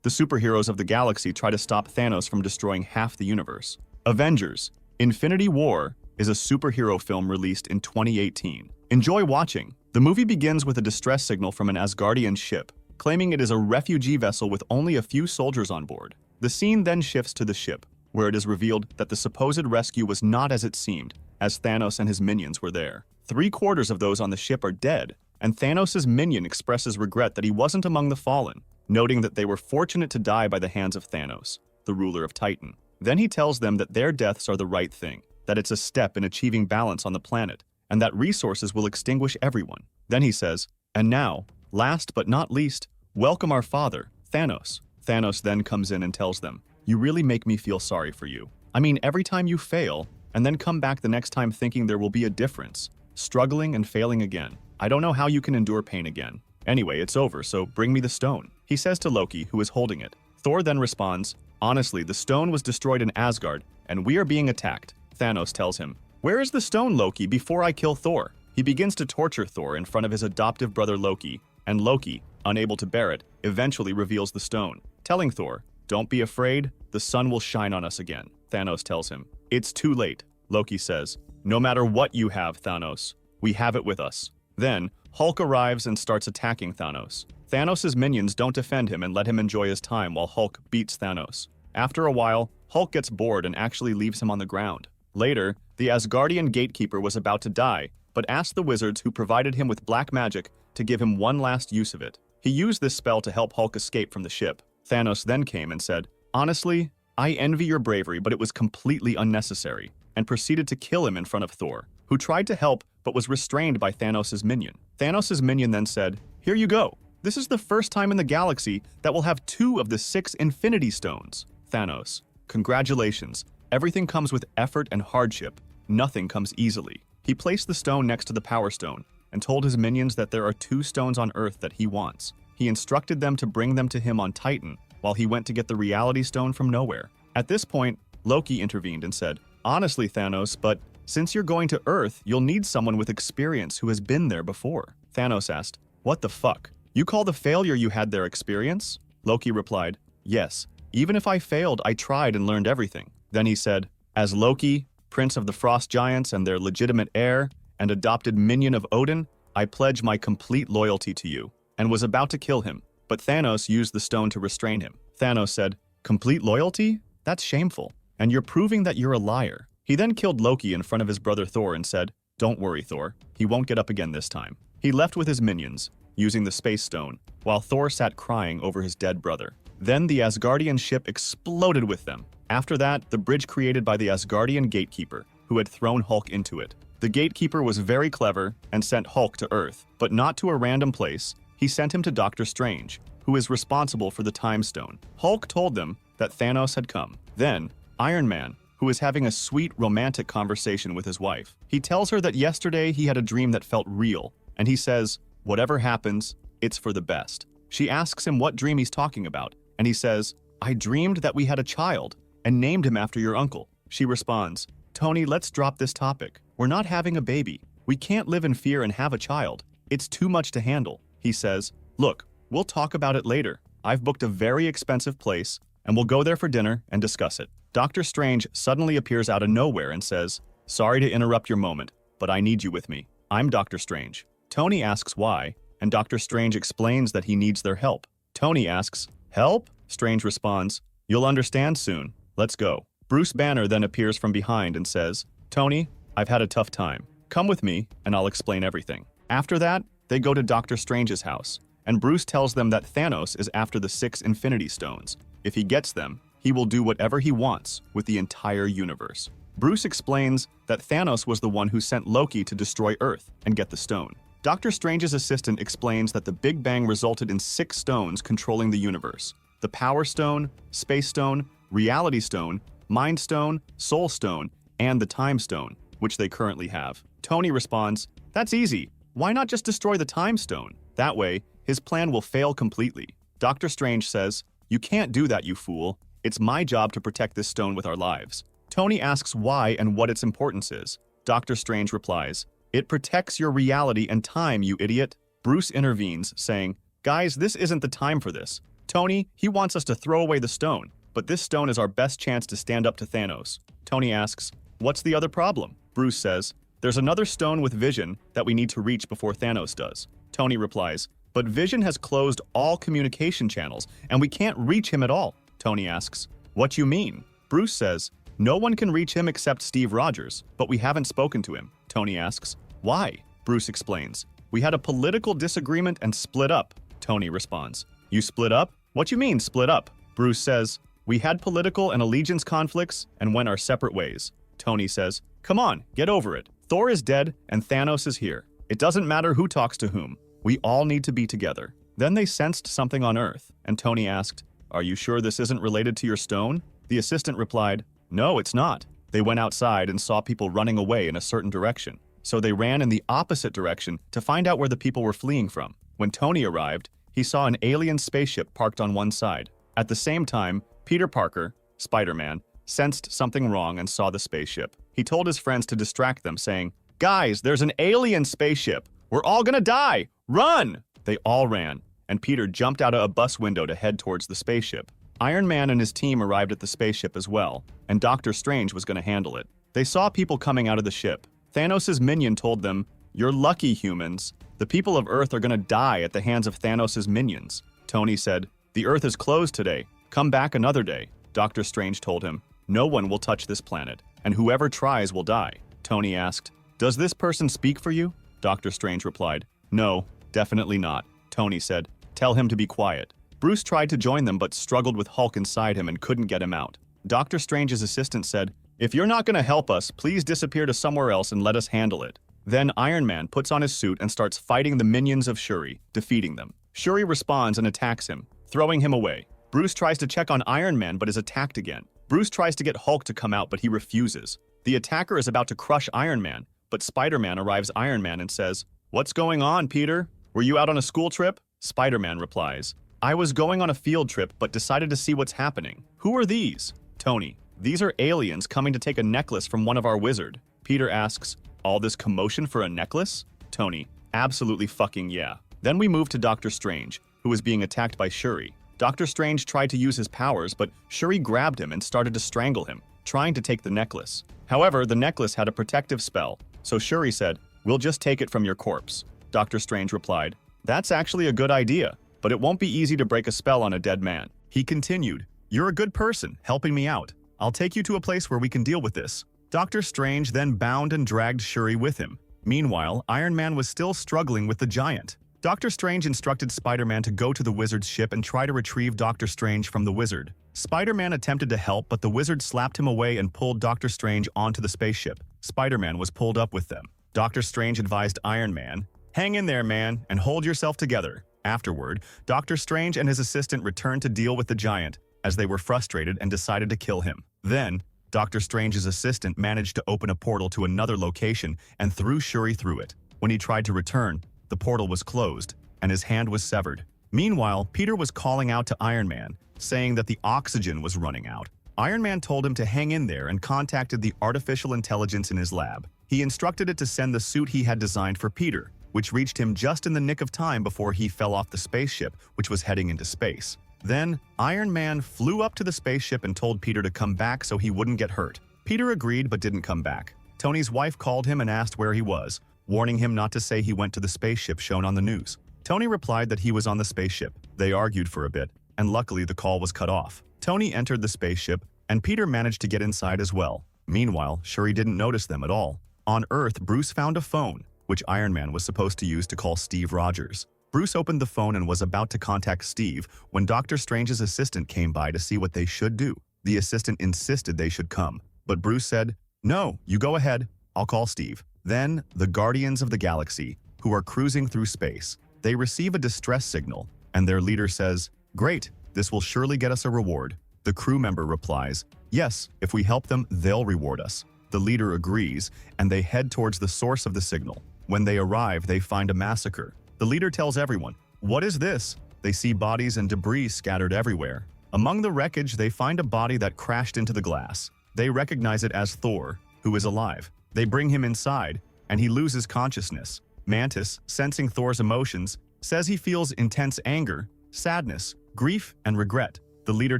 The superheroes of the galaxy try to stop Thanos from destroying half the universe. Avengers: Infinity War is a superhero film released in 2018. Enjoy watching. The movie begins with a distress signal from an Asgardian ship, claiming it is a refugee vessel with only a few soldiers on board. The scene then shifts to the ship, where it is revealed that the supposed rescue was not as it seemed, as Thanos and his minions were there. 3/4 of those on the ship are dead, and Thanos' minion expresses regret that he wasn't among the fallen, noting that they were fortunate to die by the hands of Thanos, the ruler of Titan. Then he tells them that their deaths are the right thing, that it's a step in achieving balance on the planet, and that resources will extinguish everyone. Then he says, "And now, last but not least, welcome our father, Thanos." Thanos then comes in and tells them, "You really make me feel sorry for you. I mean, every time you fail, and then come back the next time thinking there will be a difference, struggling and failing again. I don't know how you can endure pain again. Anyway, it's over, so bring me the stone," he says to Loki, who is holding it. Thor then responds, "Honestly, the stone was destroyed in Asgard, and we are being attacked." Thanos tells him, "Where is the stone, Loki, before I kill Thor?" He begins to torture Thor in front of his adoptive brother Loki, and Loki, unable to bear it, eventually reveals the stone, telling Thor, "Don't be afraid, the sun will shine on us again." Thanos tells him, "It's too late." Loki says, "No matter what you have, Thanos, we have it with us." Then, Hulk arrives and starts attacking Thanos. Thanos' minions don't defend him and let him enjoy his time while Hulk beats Thanos. After a while, Hulk gets bored and actually leaves him on the ground. Later, the Asgardian gatekeeper was about to die, but asked the wizards who provided him with black magic to give him one last use of it. He used this spell to help Hulk escape from the ship. Thanos then came and said, "Honestly, I envy your bravery, but it was completely unnecessary," and proceeded to kill him in front of Thor, who tried to help but was restrained by Thanos' minion. Thanos' minion then said, "Here you go. This is the first time in the galaxy that we'll have 2 of the 6 Infinity Stones." Thanos, "Congratulations. Everything comes with effort and hardship. Nothing comes easily." He placed the stone next to the Power Stone and told his minions that there are 2 stones on Earth that he wants. He instructed them to bring them to him on Titan while he went to get the Reality Stone from nowhere. At this point, Loki intervened and said, "Honestly, Thanos, but since you're going to Earth, you'll need someone with experience who has been there before." Thanos asked, "What the fuck? You call the failure you had there experience?" Loki replied, "Yes. Even if I failed, I tried and learned everything." Then he said, "As Loki, Prince of the Frost Giants and their legitimate heir, and adopted minion of Odin, I pledge my complete loyalty to you," and was about to kill him, but Thanos used the stone to restrain him. Thanos said, "Complete loyalty? That's shameful, and you're proving that you're a liar." He then killed Loki in front of his brother Thor and said, "Don't worry, Thor. He won't get up again this time." He left with his minions, using the Space Stone, while Thor sat crying over his dead brother. Then the Asgardian ship exploded with them. After that, the bridge created by the Asgardian gatekeeper, who had thrown Hulk into it. The gatekeeper was very clever and sent Hulk to Earth, but not to a random place. He sent him to Doctor Strange, who is responsible for the Time Stone. Hulk told them that Thanos had come. Then, Iron Man, who is having a sweet romantic conversation with his wife. He tells her that yesterday he had a dream that felt real, and he says, "Whatever happens, it's for the best." She asks him what dream he's talking about, and he says, "I dreamed that we had a child and named him after your uncle." She responds, "Tony, let's drop this topic. We're not having a baby. We can't live in fear and have a child. It's too much to handle." He says, "Look, we'll talk about it later. I've booked a very expensive place, and we'll go there for dinner and discuss it." Doctor Strange suddenly appears out of nowhere and says, "Sorry to interrupt your moment, but I need you with me. I'm Doctor Strange." Tony asks why, and Doctor Strange explains that he needs their help. Tony asks, "Help?" Strange responds, "You'll understand soon. Let's go." Bruce Banner then appears from behind and says, "Tony, I've had a tough time. Come with me, and I'll explain everything." After that, they go to Doctor Strange's house, and Bruce tells them that Thanos is after the 6 Infinity Stones. If he gets them, he will do whatever he wants with the entire universe. Bruce explains that Thanos was the one who sent Loki to destroy Earth and get the stone. Doctor Strange's assistant explains that the Big Bang resulted in 6 stones controlling the universe: the Power Stone, Space Stone, Reality Stone, Mind Stone, Soul Stone, and the Time Stone, which they currently have. Tony responds, "That's easy. Why not just destroy the Time Stone? That way, his plan will fail completely." Doctor Strange says, "You can't do that, you fool. It's my job to protect this stone with our lives." Tony asks why and what its importance is. Doctor Strange replies, "It protects your reality and time, you idiot." Bruce intervenes, saying, "Guys, this isn't the time for this. Tony, he wants us to throw away the stone, but this stone is our best chance to stand up to Thanos. Tony asks, what's the other problem? Bruce says, there's another stone with Vision that we need to reach before Thanos does. Tony replies, but Vision has closed all communication channels, and we can't reach him at all. Tony asks, what you mean? Bruce says, no one can reach him except Steve Rogers, but we haven't spoken to him. Tony asks, why? Bruce explains, we had a political disagreement and split up. Tony responds, you split up? What you mean, split up? Bruce says, we had political and allegiance conflicts and went our separate ways. Tony says, come on, get over it. Thor is dead and Thanos is here. It doesn't matter who talks to whom. We all need to be together. Then they sensed something on Earth, and Tony asked, are you sure this isn't related to your stone? The assistant replied, no, it's not. They went outside and saw people running away in a certain direction. So they ran in the opposite direction to find out where the people were fleeing from. When Tony arrived, he saw an alien spaceship parked on one side. At the same time, Peter Parker, Spider-Man, sensed something wrong and saw the spaceship. He told his friends to distract them, saying, guys, there's an alien spaceship. We're all gonna die. Run! They all ran, and Peter jumped out of a bus window to head towards the spaceship. Iron Man and his team arrived at the spaceship as well, and Doctor Strange was going to handle it. They saw people coming out of the ship. Thanos' minion told them, you're lucky, humans. The people of Earth are going to die at the hands of Thanos' minions. Tony said, the Earth is closed today. Come back another day. Doctor Strange told him, no one will touch this planet, and whoever tries will die. Tony asked, does this person speak for you? Doctor Strange replied, no, definitely not. Tony said, tell him to be quiet. Bruce tried to join them but struggled with Hulk inside him and couldn't get him out. Doctor Strange's assistant said, if you're not going to help us, please disappear to somewhere else and let us handle it. Then Iron Man puts on his suit and starts fighting the minions of Shuri, defeating them. Shuri responds and attacks him, throwing him away. Bruce tries to check on Iron Man but is attacked again. Bruce tries to get Hulk to come out but he refuses. The attacker is about to crush Iron Man, but Spider-Man arrives Iron Man and says, what's going on, Peter? Were you out on a school trip? Spider-Man replies, I was going on a field trip but decided to see what's happening. Who are these? Tony, these are aliens coming to take a necklace from one of our wizard. Peter asks, all this commotion for a necklace? Tony, absolutely fucking yeah. Then we move to Doctor Strange, who is being attacked by Shuri. Doctor Strange tried to use his powers, but Shuri grabbed him and started to strangle him, trying to take the necklace. However, the necklace had a protective spell, so Shuri said, we'll just take it from your corpse. Doctor Strange replied, that's actually a good idea, but it won't be easy to break a spell on a dead man. He continued, you're a good person, helping me out. I'll take you to a place where we can deal with this. Doctor Strange then bound and dragged Shuri with him. Meanwhile, Iron Man was still struggling with the giant. Doctor Strange instructed Spider-Man to go to the wizard's ship and try to retrieve Doctor Strange from the wizard. Spider-Man attempted to help, but the wizard slapped him away and pulled Doctor Strange onto the spaceship. Spider-Man was pulled up with them. Doctor Strange advised Iron Man, hang in there, man, and hold yourself together. Afterward, Doctor Strange and his assistant returned to deal with the giant, as they were frustrated and decided to kill him. Then, Doctor Strange's assistant managed to open a portal to another location and threw Shuri through it. When he tried to return, the portal was closed, and his hand was severed. Meanwhile, Peter was calling out to Iron Man, saying that the oxygen was running out. Iron Man told him to hang in there and contacted the artificial intelligence in his lab. He instructed it to send the suit he had designed for Peter, which reached him just in the nick of time before he fell off the spaceship, which was heading into space. Then, Iron Man flew up to the spaceship and told Peter to come back so he wouldn't get hurt. Peter agreed but didn't come back. Tony's wife called him and asked where he was, warning him not to say he went to the spaceship shown on the news. Tony replied that he was on the spaceship. They argued for a bit, and luckily the call was cut off. Tony entered the spaceship, and Peter managed to get inside as well. Meanwhile, Shuri didn't notice them at all. On Earth, Bruce found a phone, which Iron Man was supposed to use to call Steve Rogers. Bruce opened the phone and was about to contact Steve when Doctor Strange's assistant came by to see what they should do. The assistant insisted they should come, but Bruce said, no, you go ahead, I'll call Steve. Then, the Guardians of the Galaxy, who are cruising through space, they receive a distress signal, and their leader says, great, this will surely get us a reward. The crew member replies, yes, if we help them, they'll reward us. The leader agrees, and they head towards the source of the signal. When they arrive, they find a massacre. The leader tells everyone, what is this? They see bodies and debris scattered everywhere. Among the wreckage, they find a body that crashed into the glass. They recognize it as Thor, who is alive. They bring him inside, and he loses consciousness. Mantis, sensing Thor's emotions, says he feels intense anger, sadness, grief, and regret. The leader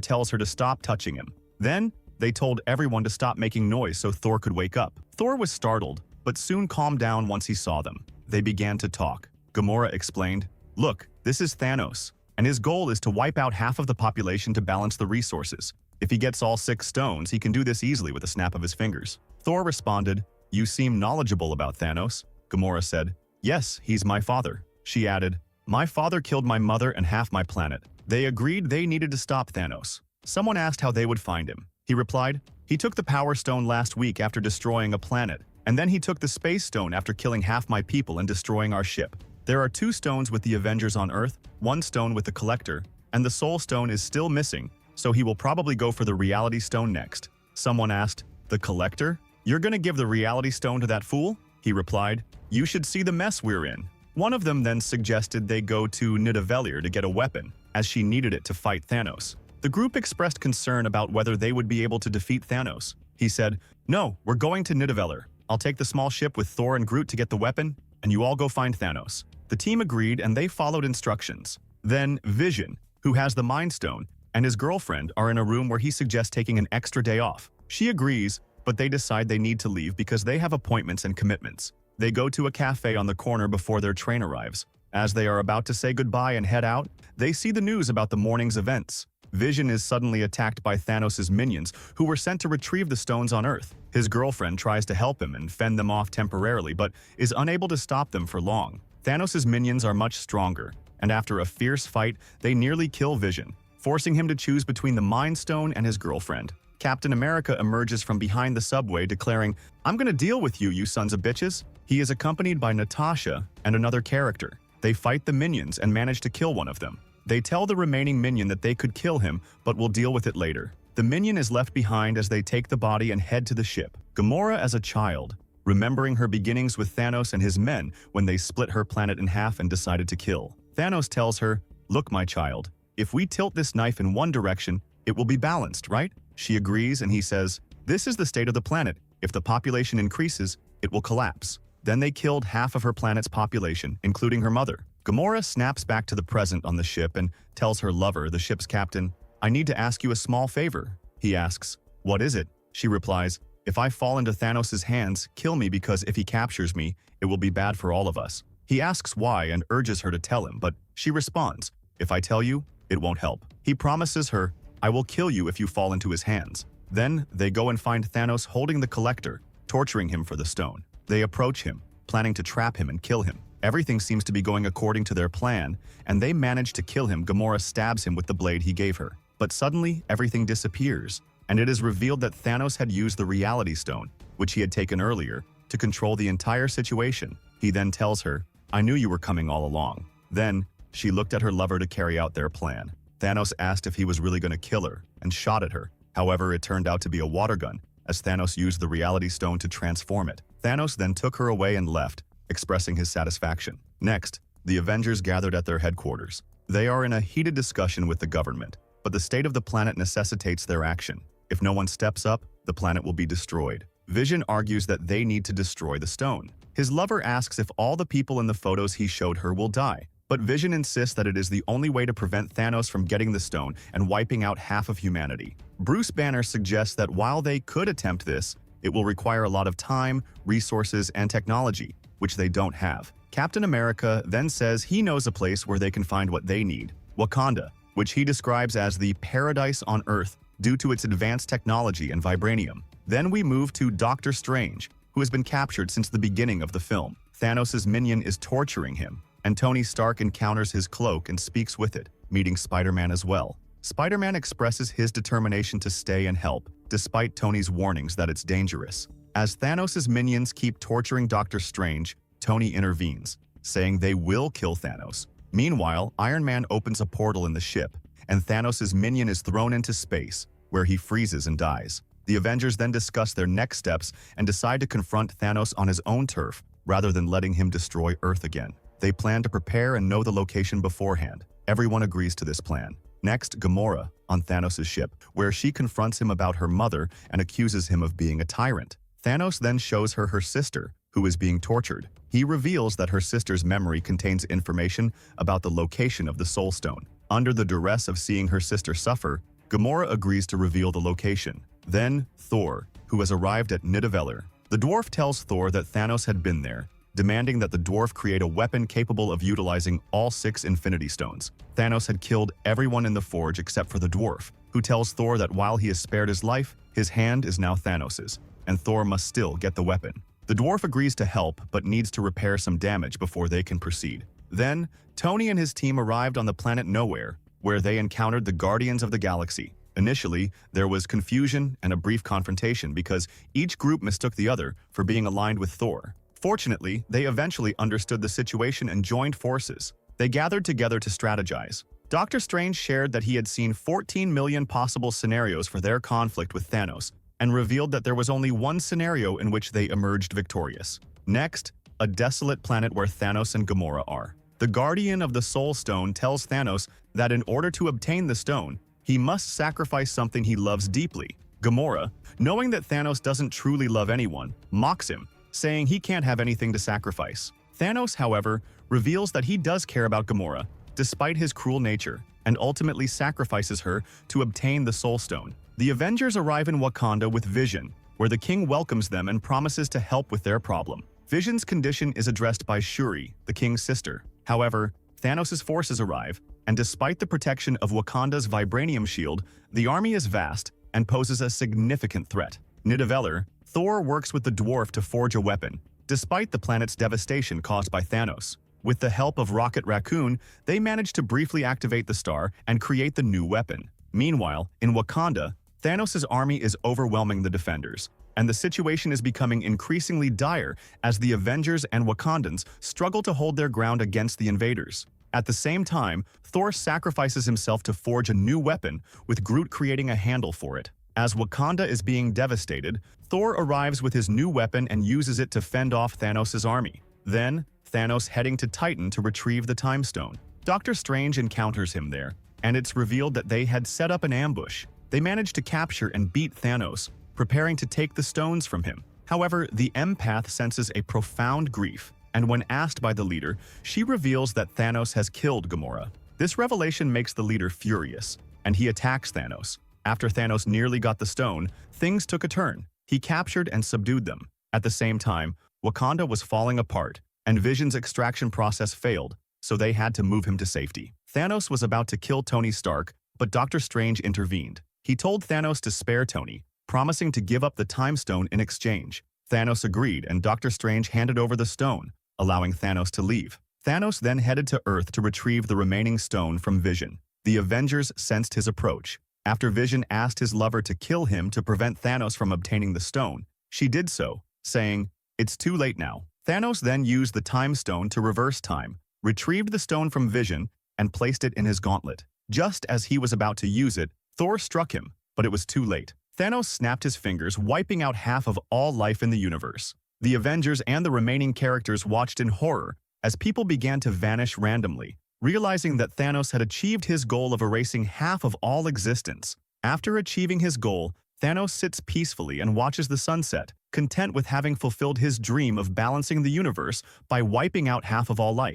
tells her to stop touching him. Then, they told everyone to stop making noise so Thor could wake up. Thor was startled, but soon calmed down once he saw them. They began to talk. Gamora explained, "Look, this is Thanos, and his goal is to wipe out half of the population to balance the resources. If he gets all 6 stones, he can do this easily with a snap of his fingers." Thor responded, "You seem knowledgeable about Thanos." Gamora said, "Yes, he's my father." She added, "My father killed my mother and half my planet." They agreed they needed to stop Thanos. Someone asked how they would find him. He replied, "He took the Power Stone last week after destroying a planet, and then he took the Space Stone after killing half my people and destroying our ship. There are 2 stones with the Avengers on Earth, 1 stone with the Collector, and the Soul Stone is still missing, so he will probably go for the Reality Stone next." Someone asked, "The Collector? You're gonna give the Reality Stone to that fool?" He replied, "You should see the mess we're in." One of them then suggested they go to Nidavellir to get a weapon, as she needed it to fight Thanos. The group expressed concern about whether they would be able to defeat Thanos. He said, "No, we're going to Nidavellir. I'll take the small ship with Thor and Groot to get the weapon, and you all go find Thanos." The team agreed and they followed instructions. Then Vision, who has the Mind Stone, and his girlfriend are in a room where he suggests taking an extra day off. She agrees, but they decide they need to leave because they have appointments and commitments. They go to a cafe on the corner before their train arrives. As they are about to say goodbye and head out, they see the news about the morning's events. Vision is suddenly attacked by Thanos' minions, who were sent to retrieve the stones on Earth. His girlfriend tries to help him and fend them off temporarily, but is unable to stop them for long. Thanos' minions are much stronger, and after a fierce fight, they nearly kill Vision, forcing him to choose between the Mind Stone and his girlfriend. Captain America emerges from behind the subway, declaring, "I'm gonna deal with you, you sons of bitches." He is accompanied by Natasha and another character. They fight the minions and manage to kill one of them. They tell the remaining minion that they could kill him, but will deal with it later. The minion is left behind as they take the body and head to the ship. Gamora as a child, remembering her beginnings with Thanos and his men when they split her planet in half and decided to kill. Thanos tells her, "Look, my child, if we tilt this knife in one direction, it will be balanced, right?" She agrees and he says, "This is the state of the planet. If the population increases, it will collapse." Then they killed half of her planet's population, including her mother. Gamora snaps back to the present on the ship and tells her lover, the ship's captain, "I need to ask you a small favor." He asks, "What is it?" She replies, "If I fall into Thanos' hands, kill me because if he captures me, it will be bad for all of us." He asks why and urges her to tell him, but she responds, "If I tell you, it won't help." He promises her, "I will kill you if you fall into his hands." Then they go and find Thanos holding the Collector, torturing him for the stone. They approach him, planning to trap him and kill him. Everything seems to be going according to their plan, and they manage to kill him. Gamora stabs him with the blade he gave her. But suddenly, everything disappears, and it is revealed that Thanos had used the Reality Stone, which he had taken earlier, to control the entire situation. He then tells her, "I knew you were coming all along." Then, she looked at her lover to carry out their plan. Thanos asked if he was really going to kill her, and shot at her. However, it turned out to be a water gun, as Thanos used the Reality Stone to transform it. Thanos then took her away and left, expressing his satisfaction. Next, the Avengers gathered at their headquarters. They are in a heated discussion with the government, but the state of the planet necessitates their action. If no one steps up, the planet will be destroyed. Vision argues that they need to destroy the stone. His lover asks if all the people in the photos he showed her will die, but Vision insists that it is the only way to prevent Thanos from getting the stone and wiping out half of humanity. Bruce Banner suggests that while they could attempt this, it will require a lot of time, resources, and technology, which they don't have. Captain America then says he knows a place where they can find what they need, Wakanda, which he describes as the paradise on Earth due to its advanced technology and vibranium. Then we move to Doctor Strange, who has been captured since the beginning of the film. Thanos' minion is torturing him, and Tony Stark encounters his cloak and speaks with it, meeting Spider-Man as well. Spider-Man expresses his determination to stay and help, despite Tony's warnings that it's dangerous. As Thanos' minions keep torturing Doctor Strange, Tony intervenes, saying they will kill Thanos. Meanwhile, Iron Man opens a portal in the ship, and Thanos' minion is thrown into space, where he freezes and dies. The Avengers then discuss their next steps and decide to confront Thanos on his own turf, rather than letting him destroy Earth again. They plan to prepare and know the location beforehand. Everyone agrees to this plan. Next, Gamora, on Thanos' ship, where she confronts him about her mother and accuses him of being a tyrant. Thanos then shows her her sister, who is being tortured. He reveals that her sister's memory contains information about the location of the Soul Stone. Under the duress of seeing her sister suffer, Gamora agrees to reveal the location. Then, Thor, who has arrived at Nidavellir. The dwarf tells Thor that Thanos had been there, demanding that the dwarf create a weapon capable of utilizing all 6 Infinity Stones. Thanos had killed everyone in the forge except for the dwarf, who tells Thor that while he has spared his life, his hand is now Thanos's, and Thor must still get the weapon. The dwarf agrees to help, but needs to repair some damage before they can proceed. Then, Tony and his team arrived on the planet Nowhere, where they encountered the Guardians of the Galaxy. Initially, there was confusion and a brief confrontation because each group mistook the other for being aligned with Thor. Fortunately, they eventually understood the situation and joined forces. They gathered together to strategize. Doctor Strange shared that he had seen 14 million possible scenarios for their conflict with Thanos, and revealed that there was only one scenario in which they emerged victorious. Next, a desolate planet where Thanos and Gamora are. The Guardian of the Soul Stone tells Thanos that in order to obtain the stone, he must sacrifice something he loves deeply. Gamora, knowing that Thanos doesn't truly love anyone, mocks him, saying he can't have anything to sacrifice. Thanos, however, reveals that he does care about Gamora, despite his cruel nature, and ultimately sacrifices her to obtain the Soul Stone. The Avengers arrive in Wakanda with Vision, where the king welcomes them and promises to help with their problem. Vision's condition is addressed by Shuri, the king's sister. However, Thanos' forces arrive, and despite the protection of Wakanda's vibranium shield, the army is vast and poses a significant threat. Nidavellir, Thor works with the dwarf to forge a weapon, despite the planet's devastation caused by Thanos. With the help of Rocket Raccoon, they manage to briefly activate the star and create the new weapon. Meanwhile, in Wakanda, Thanos' army is overwhelming the defenders, and the situation is becoming increasingly dire as the Avengers and Wakandans struggle to hold their ground against the invaders. At the same time, Thor sacrifices himself to forge a new weapon, with Groot creating a handle for it. As Wakanda is being devastated, Thor arrives with his new weapon and uses it to fend off Thanos' army. Then, Thanos heading to Titan to retrieve the Time Stone. Doctor Strange encounters him there, and it's revealed that they had set up an ambush. They manage to capture and beat Thanos, preparing to take the stones from him. However, the empath senses a profound grief, and when asked by the leader, she reveals that Thanos has killed Gamora. This revelation makes the leader furious, and he attacks Thanos. After Thanos nearly got the stone, things took a turn. He captured and subdued them. At the same time, Wakanda was falling apart, and Vision's extraction process failed, so they had to move him to safety. Thanos was about to kill Tony Stark, but Doctor Strange intervened. He told Thanos to spare Tony, promising to give up the Time Stone in exchange. Thanos agreed, and Doctor Strange handed over the stone, allowing Thanos to leave. Thanos then headed to Earth to retrieve the remaining stone from Vision. The Avengers sensed his approach. After Vision asked his lover to kill him to prevent Thanos from obtaining the stone, she did so, saying, "It's too late now." Thanos then used the Time Stone to reverse time, retrieved the stone from Vision, and placed it in his gauntlet. Just as he was about to use it, Thor struck him, but it was too late. Thanos snapped his fingers, wiping out half of all life in the universe. The Avengers and the remaining characters watched in horror as people began to vanish randomly, realizing that Thanos had achieved his goal of erasing half of all existence. After achieving his goal, Thanos sits peacefully and watches the sunset, content with having fulfilled his dream of balancing the universe by wiping out half of all life.